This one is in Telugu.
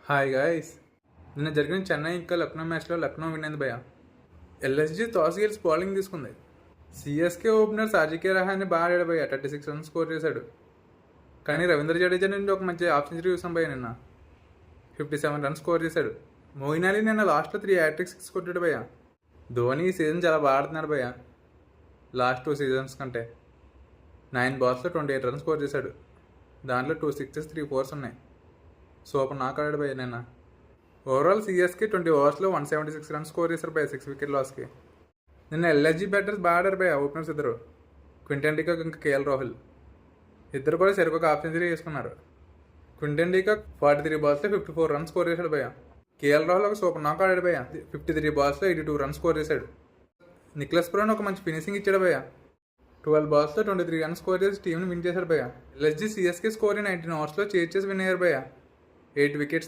Hi guys. నిన్న జరిగిన చెన్నై ఇంకా లక్నో మ్యాచ్లో లక్నో విన్ అయింది భయ్య. ఎల్ఎస్జీ టాస్ గెలిచి బౌలింగ్ తీసుకుంది. సిఎస్కే ఓపెనర్ సాజికే రహానే బాగా ఆడాడు భయ్య. 36 రన్స్ స్కోర్ చేశాడు. కానీ రవీంద్ర జడేజా నుండి ఒక మంచి హాఫ్ సెంచరీ చూసాం భయ్య. నిన్న 57 రన్స్ స్కోర్ చేశాడు. మోయిన్ అలీ నిన్న లాస్ట్లో 3 హ్యాట్రిక్ సిక్స్ కొట్టాడు భయ్య. ధోని ఈ సీజన్ చాలా బాగా ఆడుతున్నాడు భయ్య. లాస్ట్ 2 సీజన్స్ కంటే 9 బాల్స్లో 28 రన్స్ స్కోర్ చేశాడు. దాంట్లో 2 సిక్సెస్ 3 ఫోర్స్ ఉన్నాయి. సూపర్ నాక్ ఆడాడు భయ్య నిన్న. ఓవరాల్ సిఎస్కి 20 ఓవర్స్లో 176 రన్స్ స్కోర్ చేశారు భయ్య 6 వికెట్ లాస్కి. నిన్న ఎల్ఎస్జీ బ్యాటర్స్ బాగా ఆడారు భయ్య. ఓపెనర్స్ ఇద్దరు క్వింటన్ డికాక్ ఇంకా కేఎల్ రాహుల్ ఇద్దరు కూడా సరిపోక హాఫ్ సెంచరీ చేసుకున్నారు. క్వింటన్ డికాక్ 43 బాల్స్లో 54 రన్స్ స్కోర్ చేశాడు భయ్య. కేఎల్ రాహుల్ ఒక సూపర్ నాక్ ఆడాడు భయ్య. 53 బాల్స్లో 82 రన్స్ స్కోర్ చేశాడు. నిక్లస్ పురాన్ ఒక మంచి ఫినిషింగ్ ఇచ్చాడు భయ్య. 12 బాల్స్లో 23 రన్స్ స్కోర్ చేసి టీంని విన్ చేశాడు భయ్య. ఎల్ఎస్జీ సిఎస్కే స్కోర్ 19 ఓవర్స్లో చేసి విన్ అయ్యారు భయ్య 8 వికెట్స్తో.